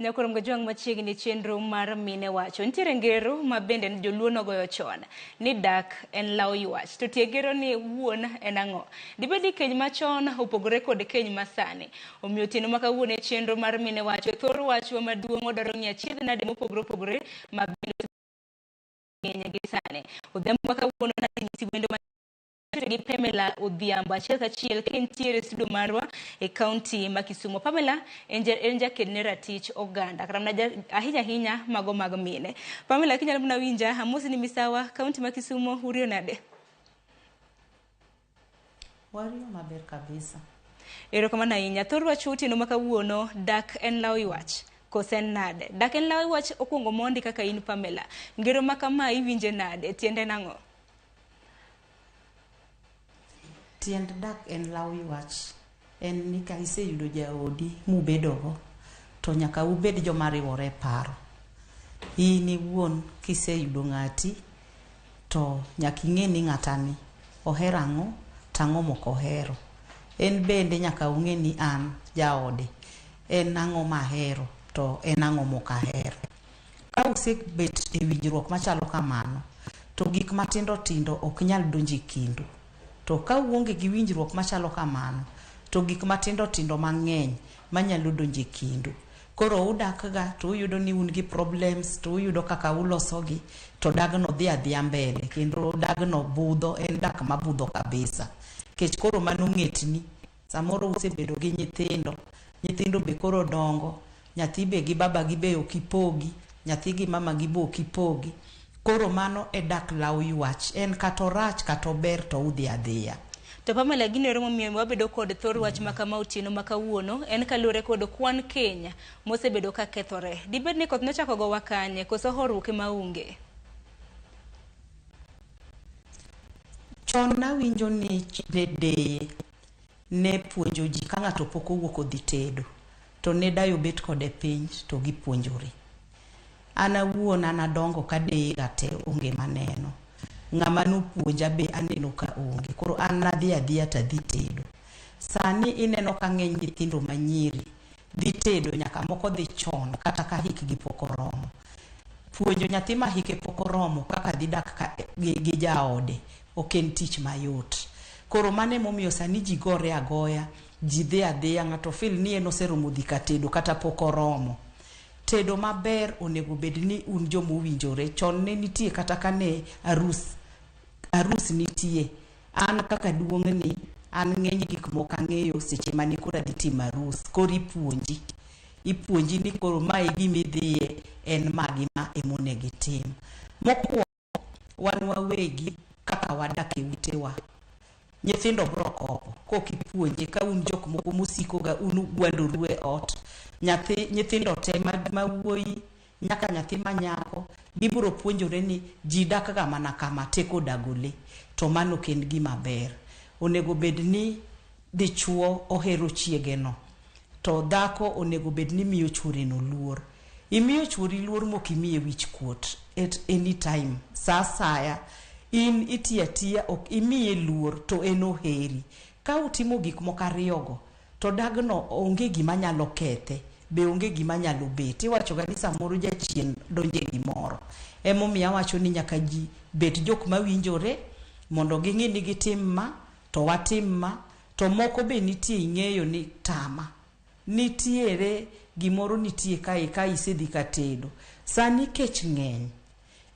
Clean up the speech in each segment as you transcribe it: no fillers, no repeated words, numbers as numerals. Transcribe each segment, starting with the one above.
Nyakurom gajwang machiegni chenro mar mine wacho nitiere ngero ma bende joluo nogoyo chon ni dak en law ywach to tie gero ni wuon en ang'o. Dibedi keny machon opogore kod keny masani. Omiyo otieno ma kawuono e chenro mar mine wacho thor wachwa maduong' odaro ng'iyo achiedh nade mopogore opogore ma bende ng'eny gi sani. Odhiambo ma kawuono nanyisi wendo gi Pamela Odhiambo achiel kachiel ka entiere studio marwa e kaunti ma Kisumu. Pamela en jaked ne ratich oganda kata ahinya ahinya mago mag mine. Pamela kinyalo mna winja amosi ni misawa kaunti ma Kisumu uriyo nade? Wariyo maber kabisa. Erokamano ahinya. Thor wach otieno ma kawuono dak en law ywach. Kosen nade? Dak en law ywach okuongo mondi kaka in Pamela. Ngero ma kama iwinje nade? Tiende nang'o? Tiend dak en law ywach en ni ka iseyudo jaodi mubedogo to nyaka ubed joma riwore paro. In iwuon kiseyudo ng'ati to nyaka ing'e ni ng'atani ohero ang'o tang'o moko ohero. En bende nyaka ung'e ni an jaode en ang'o mahero to en ang'o mok ahero. Ka usebet e winjruok machalo kamano to gik matindo tindo ok nyal donjo e kindu. To ka uonge gi winjruok machalo kamano to gik matindo tindo mang'eny manyalo donjo e kindu. Koro udak ga to uyudo ni un gi problems to uyudo kaka ulosogi to dagno dhi adhiya mbele kendo dagno budho, en dak mabudho kabisa. Kech koro mano ng'etni samoro usebedo gi nyithindo be koro dongo, nyathi be gi baba gi be ok ipogi, nyathi gi mama gi be ok ipogi. Koro mano e dak law ywach, en kata orach kata ober to udhi adhiya. To Pamela ginero momiyo wabedo kod thor wach ma kama otieno ma kawuono en kaluwore kod kwan Kenya mosebedo ka kethore. Dibed ni koth nochako gowa kanye koso horuok maunge? Chon nawinjo ni deye ne puonjo ji ka ng'ato pok owuok odhi tedo to ne dayo bet kode piny to gipuonjore. An awuon an adongo ka deye ga te onge maneno. Ng'ama nopuonja be aneno ka onge. Koro an nadhi adhiya ta dhi tedo. Sani ineno ka ng'eny nyithindo manyiri dhi tedo nyaka moko dhi chon kata ka hikgi pok oromo. Puonjo nyathi ma hike pok oromo kaka dhi dak gi jaode ok en tich mayot. Koro mane momiyo sani ji gore agoya, ji dhi adhiya, ng'ato feel ni en oseromo dhi ka tedo kata pok oromo. Tedo maber onego bed ni un jomo winjore. Chon ne nitie kata kane arus nitie. An kaka duong' ni an ng'eny gik moko ang'eyo seche mane kora dhi timo arus. Koro ipuonji ni koro mae gimidhiye en magi ma emonego itim. Mokwongo wan wawegi kaka wadak e utewa. Nyithindo bro kopo kok ipuonje ka un jok moko musiko ga unu gwandoru e ot. Nyithindo te ma wuoyi nyaka nyathi manyako gibro puonjore ni ji dak ga mana kama teko dagole to mano kend gima ber. Onego bed ni dichuo ohero chiege no to dhako onego bed ni miyo chuore no luor. Imiyo chuori luor mok imiye wich kuot at any time. Saya in itiya ok imiye luor to en oheri. Ka utimo gik moko ariyogo to dagno onge gima nyalo kethe be onge gima nyalo bet. Iwacho ga ni samoro jachien donje gimoro. Emomiyo awacho ni nyaka ji bet jok mawinjore mondo ging'e ni gitim ma to watim ma. To moko be nitie ing'eyo ni tama. Nitiere gimoro nitie ka isedhi ka tedo. Sani kech ng'eny.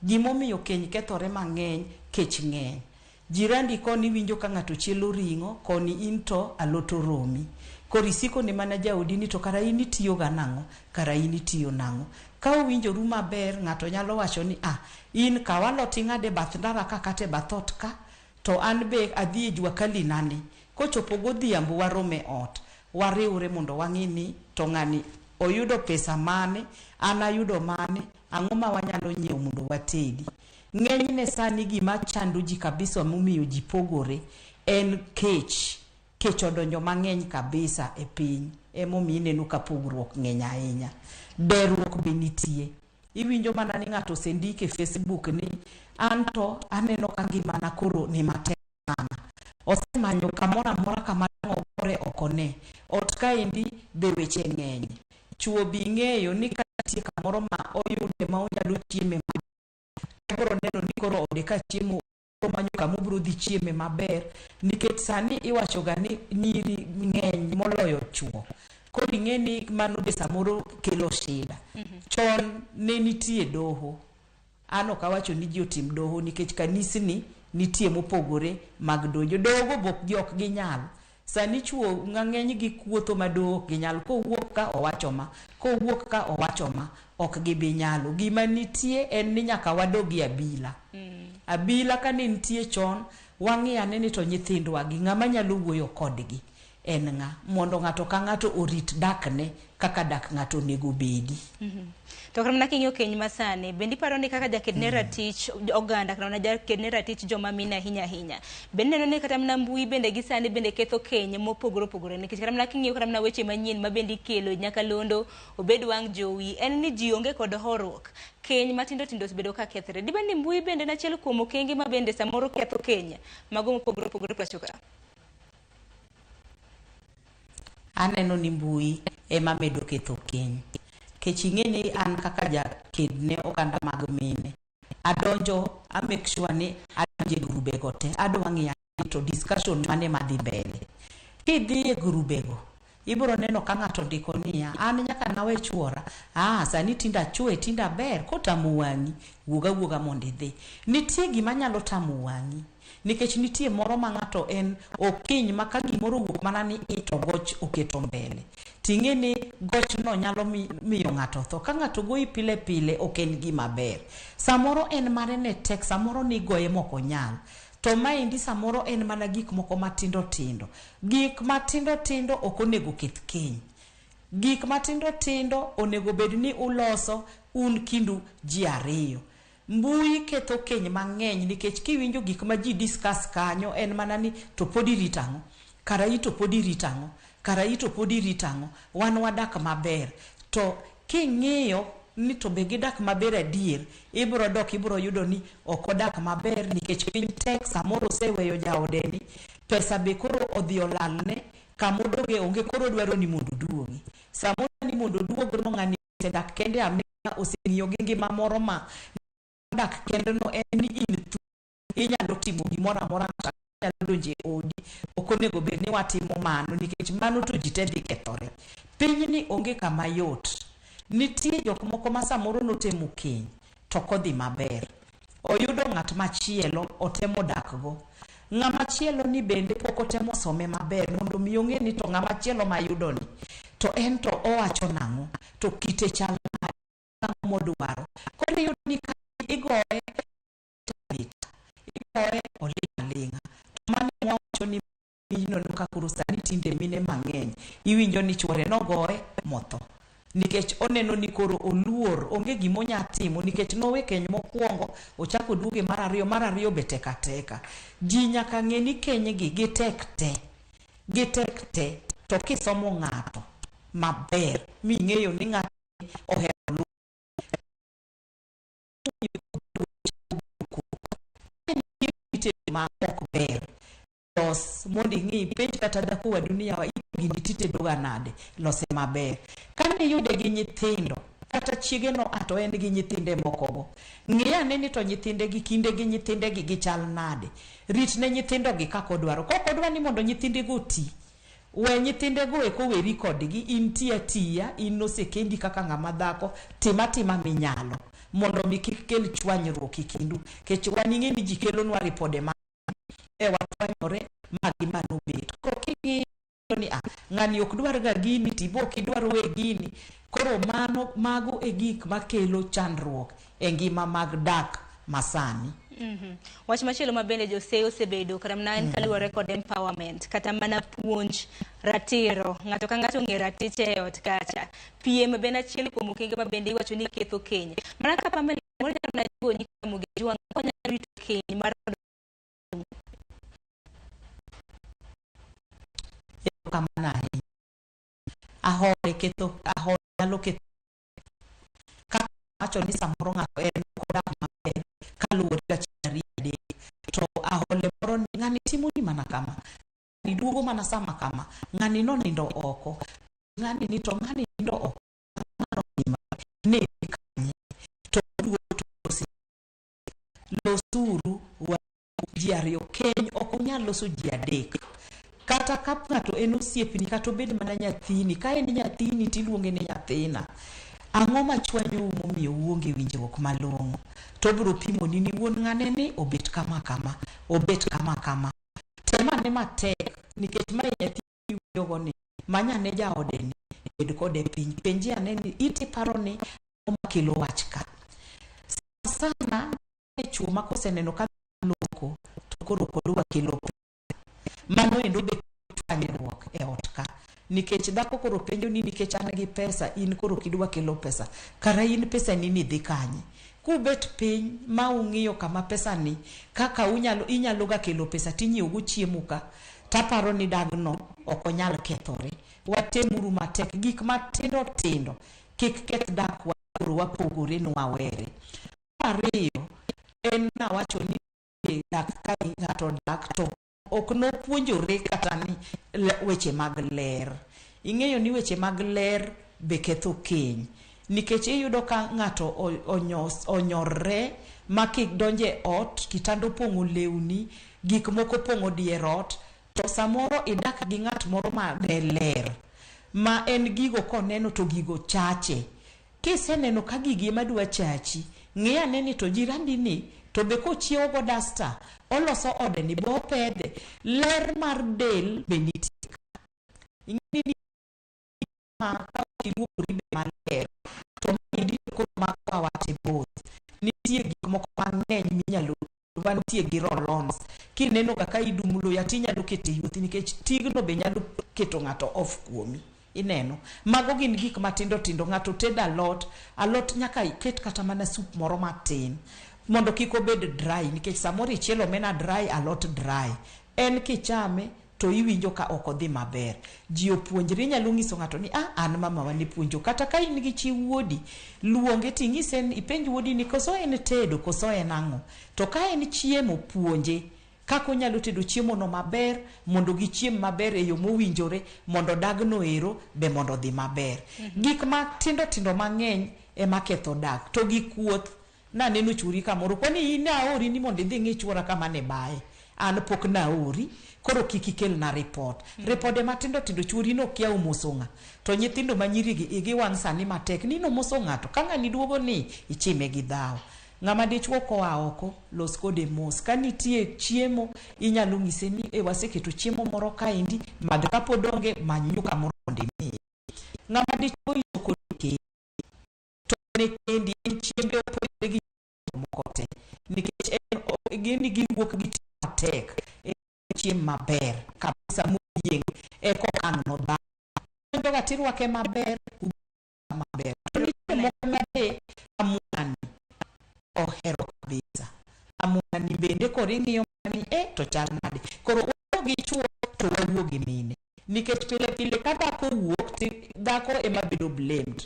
Gimomiyo keny kethore mang'eny kech ng'eny. Jirandi koni winjo ka ng'ato chielo ring'o koni into alot oromi. Koro isiko ni mana jaodi ni to kara in itiyo ga nang'o, kara in itiyo nang'o. Ka uwinjoru maber ng'ato nyalo wacho ni in kawalot ing'ade bath ndara ka kate bathot ka to an be adhi e jwa kalinani. Kochopo godhiambo warome ot wariwre mondo wang'i ni to ng'ani oyudo pesa mane, an ayudo mane, ang'o ma wanyalo nyiewo mondo watedi. Ng'enyne sani gima chando ji kabisa momiyo ji pogore en kech. Kech odonjo mang'eny kabisa e piny. Emomiyo ineno ka pogruok ng'eny ahinya. Berruok be nitie. Iwinjo mana ni ng'ato osendike e Facebook ni anto aneno ka ngimana koro ni matek sana. Osemanyo kamoro amora kama ogore okone. Ot kaendi be weche ng'eny. chuo bi ng'eyo ni ka nitie kamoro ma oyude ma onyalo chieme biro neno ni koro ode ka chiemo manyo kama obiro dhi chieme maber, nikech sani iwacho ga ni nyiri ng'eny moloyo chuo. Koro ing'e ni mano be samoro kelo shida. Chon ne nitie doho. An ok awacho ni ji otim doho nikech kanisni nitie mopogore mag dojo. Doho go ok ginyal. Sani chuo ng'eny gi kuotho ma doho ok ginyal. Kowuok ka owacho ma, kowuok ka owacho ma, ok gibi nyalo. Gima nitie en ni nyaka wadogi abila. Abila ka ne nitie chon, wang'i ane ni to nyithindwa gi ng'ama nyalo wuoyo kodgi en ng'a, mondo ng'ato ka ng'ato orit dakne kaka dak ng'ato nego bedi. To kamna king'yo keny masani, bendi paro ni kaka jakedne ratich oganda kana jakedne ratich joma mine ahinya. Bende neno ni kata mna mbui bende gisani bende ketho keny mopogore opogore, nikech kata mna king'yo kata mna weche manyien ma bendi kelo nyaka londo obed wang' jowi, en ni ji onge kod horuok. Keny matindo tindo bedo ka kethre. Di bende mbui bende na chiel kuom okenge ma bende samoro ketho keny mago mopogore opogore pachoka. Aneno ni mbui ema medo ketho keny. Kech ing'e ni an kaka jakedne oganda mag mine, adonjo, I make sure ni adonjo e grube go te, adwa ng'iyo to discussion mane madhi mbele. Kidhi e grube go, ibiro neno ka ng'ato ndiko niya, an nyaka nawe chuora, sani tinda chwe, tinda ber, kotamo wang'i, wuoga mondo idhi. Nitie gima nyalo tamo wang'i, nikech nitie moro ma ng'ato en okiny ma ka gimoro wuok mana ni ito goch oketo mbele. Ting'e ni goch no nyalo miyo ng'ato tho. Ka ng'ato goyi pile pile ok en gima ber. Samoro en mare ne tek, samoro ni goye moko nyal. To maendi samoro en mana gik moko matindo tindo. Gik matindo tindo ok onego keth keny. Gik matindo tindo onego bed ni uloso un kindu ji ariyo. Mbui ketho keny mang'eny nikech kiwinjo gik ma ji discuss kanyo en mana ni to podi ritang'o. Karai to podi ritang'o. Karai to podi ritang'o. Wan wadak maber. To king'iyo ni to be gidak maber adier, ibiro yudo ni ok odak maber nikech piny tek, samoro oseweyo jaode ni, pesa be koro odhi olalne, kamodoge onge, koro dwaro ni mondo duogi. Samoro ni mondo duogo no ng'ani sedak kende amina oseng'iyo gi ngima moro ma dak kende no en ni in thu, inyalo timo gimoro amora nyalo donje odi, ok onego bed ni watimo mano nikech mano to ji te dhi kethore. Piny ni onge kama yot. Nitie jok moko ma samoro notemo keny to kodhi maber. Oyudo ng'at machielo otemo dakgo. Ng'ama chielo ni bende pok otemo some maber mondo mi ong'e ni to ng'ama chielo ma yudo ni to en to owacho nang'o, to kite chal nang'o modwaro. Koro yudo ni ka igoye olinga. Mane wacho ni mino ka kuro sani tinde mine mang'eny iwinjo ni chuore nogoye motho. Nikech oneno ni koro oluor, onge gimo nya timo nikech nowe keny mokwongo, ochako duoge mar ariyo be tek ateka. Ji nyaka ng'e ni keny gi gitek te, to kisomo ng'ato maber ming'eyo ni ng'ato ohero ma ok ber. Los mondi ng'i penj kata dako wa dunia wa gini tite doga nade, lose maber. Kane yude gi nyithindo, kata chiege no ato en gi nyithinde mokogo. Ng'ia ne ni to nyithinde gi kinde gi nyithinde gi gichal nade. Rit ne nyithindo gi kako dwaro. Koko dwa ni mondo nyithinde go ti. We nyithinde go eko weri kodgi, in tiya, in nosekendi kaka ng'ama dhako, tima minyalo. Mondo mi kik kel chwanyruok ikindu. Kech waning'e ni ji kelo nwa ripode ma watwanyore magi mano bet. Koro king'i ni ng'ani ok dwar ga gini tibo ok idwar we gini. Koro mago e gik makelo chandruok e ngima mag dak masani. Wach machielo ma bende joseo osebedo kata mana en kaluwore kod empowerment kata mana puonj ratiro, ng'ato ka ng'ato ng'e ratiche e ot kacha. Piem bende achiel kuom okenge ma bende iwacho ni ketho keny. Mana ka Pamela moro na jiwo ni kamo gi juang konya rito keny mar kamana ahore ketho ahore nyalo ketho ka acho ni samoro ng'ato en kodak maber kaluwore ga chari to ahole moro ni ng'ani timo ni mana kama, ni duogo mana sama kama, ng'ani no nindo oko, ng'ani ni to ng'ani nindo oko. ne kanye to losuru wa ji ariyo keny ok onyal loso ji adek kata ka ng'ato en osiepni kata obed mana nyathini ka en nyathini tiluonge ni nyathina ang'o machwanyo momiyo uonge winjruok malong'o to biro pimo ni wuon ng'ane ni obet kama kama obet kama kama temane matek nikech ma nyathini yogo ni manyane jaode ni bed kode piny penji ane ni iti paro ni omakelo wach ka sana chuma koseneno ka loko to koro kodwa kelo mano endo be fanyruok e ot ka nikech dhako koro penjo ni nikech an gi pesa in koro kidwa kelo pesa kara in pesa ni dhi kanye kubet piny ma ung'iyo kama pesa ni kaka inyalo ga kelo pesa tinyiewo go chiemo ka taparo ni dagno ok onyal kethore watemuru matek gik matindo tindo kik keth dak wapogore nwawere ariyo en na wacho ni dak ka ng'ato dak to ok no puonjore kata ni weche mag ler ing'eyo ni weche mag ler be ketho keny nikech iyudo ka ng'ato onyorre ma kidonje ot kitando pong'o lewni gik moko pong'o dier ot to samoro idak gi ng'at moro ma ler ma en gigo koneno to gigo chache kiseneno ka gigi madwa chachi ng'eya neni to jirandi ni to be kochiewo go dasta oloso ode ni bo pede ler mar del benitie ing'eni ma kiluokori be maler to midi ko makwa wate both nitie gik moko mang'eny minyalo wantie gi rolons kineno kaka idumulo yati nyalo kete yuthi nikech tigno be nyalo keto ng'ato off kuomi ineno mago gin gik matindo tindo ng'ato ted alot nyaka iket kata mana sup moro matin mondo kik obed dry nikech samoro ichielo mena dry alot dry en kichame to iwinjo ka ok odhi maber ji opuonjre nyalo nyiso ng'ato ni an mama wani puonjo kata ka in gi chi wuodi luonge ting'ise ipenj wuodi ni koso en tedo koso en ang'o to ka en chiemo puonje kako nyalo tedo chiemo no maber mondo gichiem maber e yo mowinjore mondo dagno ero be mondo dhi maber gik ma tindo tindo mang'eny e maketho dak to gi kuoth na neno churi kamoro kwani ina ori ni mondo idhi ng'i chura kama ne bae an pok na ori koro kikikel na report repode matindo tindo churi no kia umosonga to nyithindo manyiri gi wang' sani matek ni no mosonga to kanga ni duogo ni ichime gi dhao ng'ama dichuo koa oko los kode mos kanitie chiemo inyalo ng'ise ni waseketo chiemo moro kaendi mad kapodonge manyuka moro ndimi ng'ama dichuo yoko ke to ne kendi chiembe opogore gi moko te nikech en gini giwuok gi tek chiem maber kabisa muyieng e kokang no da ndo gatirwake maber to ni moko mabe amuani ohero kabisa amuani bende koring'iyo mani to chal nade koro gi chuo to wawuo gi mine nikech pile pile ka dhako wuok dhako ema bedo blamed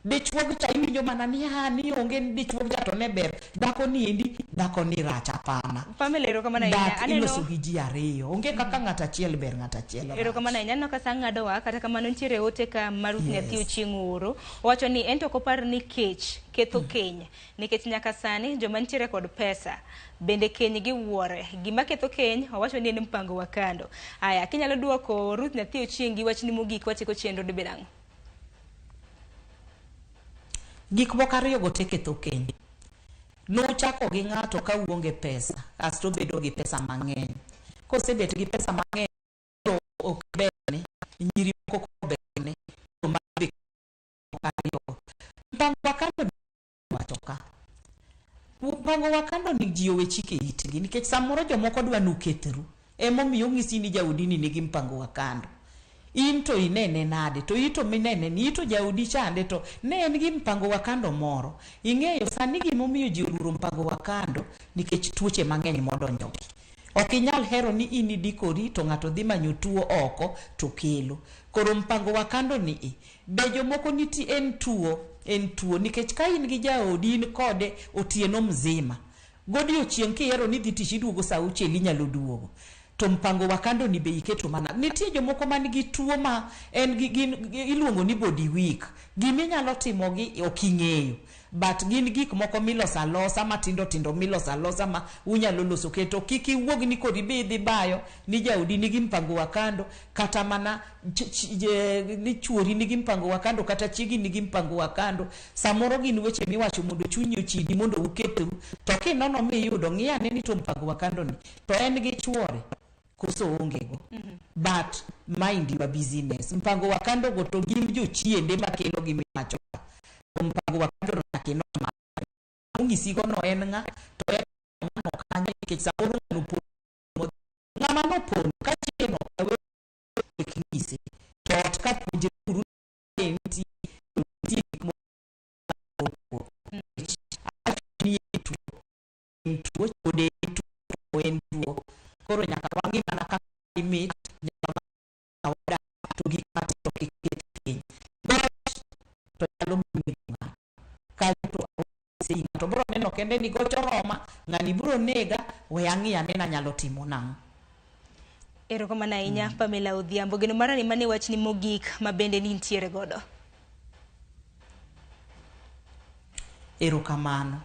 dichuo gi iwinjo mana ni ni onge dichuo ja to ne ber dhako ni endi dhako ni rach apana family ero kama na aneno iloso gi ji ariyo onge kaka ng'ata achiel ber ng'ata achiel ero kama na nyano ka sang'ado wa kata kama nitiere ote ka Marut Nyathi Ochieng'oro wacho ni ento kopar ni kech ketho keny nikech nyaka sani joma nitiere kod pesa bende keny gi wuore gima ketho keny wacho ni en mpango wa kando aya kinyalo duoko Ruth Nyathi Ochiengi wach ni mogik wachiko chenro de bedango gik moko ariyo go ketho keny nochako gi ng'ato ka uonge pesa kasto bedo gi pesa mang'eny kosebet gi pesa mang'eny to ok berne nyiri moko berne to mabe ariyo mpango wakando watoka mpango wakando ni ji owe chike itgi nikech samoro jomoko dwa nukethru emomiyo ng'isi ni jaudini nigi mpango wakando in to inene nade to ito minene ni ito jaudi chande to ne en gi mpango wakando moro ing'eyo sani gimomiyo ji oluro mpango wakando nikech tuoche mang'eny modonjogi ok inyal hero ni in idikori to ng'ato dhi manyo tuo oko to kelo koro mpango wakando ni be jomoko niti en tuo nikech ka in gi jaodi in kode otieno mzima godiochieng' kihero ni dhi tich iduogo saa 6 inyalo duogo to mpango wa kando ni be iketo mana. Nitie jomoko man gi tuo ma en iluongo ni body weak. Gimi nyalo timo gi oking'eyo. But gin gik moko milosa losa matindo tindo milosa losa ma unyalo loso keto kiki wuog ni kodi bidhi bayo ni jaudi nigi mpango wa kando kata mana ni chuori nigi mpango wa kando kata chigi nigi mpango wa kando. Samoro gin weche miwacho mondo chunyi ochidi mondo uketu to kinono miyudo ng'iyane ni to mpango wa kando ni to en gi chuore koso ongego. But mind your business. Mpango wa kando go to gin jochiende makelo gimiwacho. Mpango wa kando na kinoma ungisigo no en nga to en no kanye ke samoro no po ngama no po ka cheno kawe kingisi to ka puje uru enti mo ni tu chode tu enduo koro nyaka wangi mana ka imit nyaka awada to gi kati to kiketi to yalo minga kalto sei to bro neno kende ni gocho roma ngani bro nega we yangi anena nyalo timo nang. Erokamano ahinya Pamela Odhiambo. Geno mara ni mane wachni mogik mabende ni ntiere godo. Erokamano.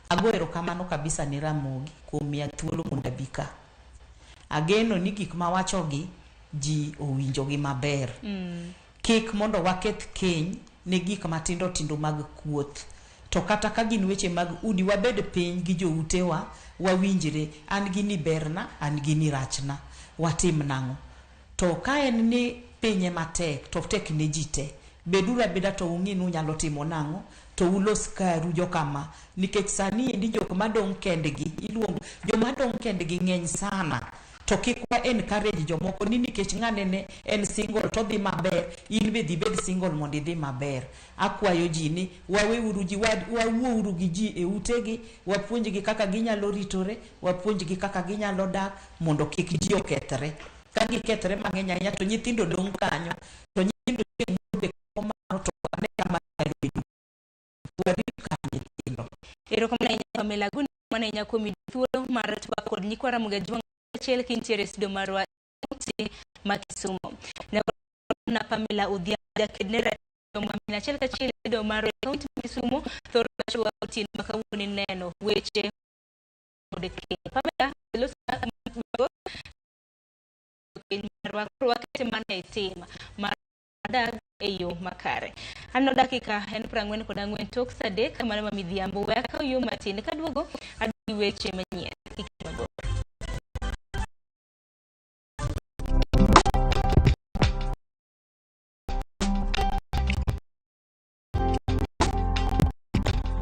Ago erokamano kabisa ni Ramogi kuom miya thuolo mondo abika. Ageno ni gik mawachogi ji owinjogi maber. Kik mondo waketh keny ne gik matindo tindo mag kuoth. To kata ka gin weche mag udi wabed piny gi joutewa wawinjre an gi ni berna an gi ni rachna watim nango. To ka en ni pinye matek to tek ne jite bedura beda to ung'inu nyalo timo nango to ulos karu jokama nikech sani endi jok madong kendgi iluongo joma dong kendgi ng'eny sana. To kikwa encourage jomoko ni nikech ng'ane ne en single to dhi maber in be dhi bed single mondo idhi maber. Akwayo ji ni waweuru ji wawuouru gi ji e utegi wapuonjgi kaka ginyalo ritore wapuonjgi kaka ginyalo dak mondo kik ji okethre. Ka gikethre mang'eny ahinya to nyithindo dong kanyo to nyithindo be komano to ane kama redu wari kanyo nyithindo. Erokamano ahinya Pamela Guni mane nyako mi thuolo mar twa kod nyikwa Ramogi Ajwang' achiel kintiere studio marwa ma Kisumu. Na Pamela Odhiambo jakednera mamina achiel kachiel studio marwa kaunti ma Kisumu thoro chwa otin makawuono neno weche od keny. Pamela losa marwa wakati mana itima madag eyo makare. Ano dakika en 44 tok sadek mana Mami Odhiambo weka yo matin kaduogo adi weche manyien.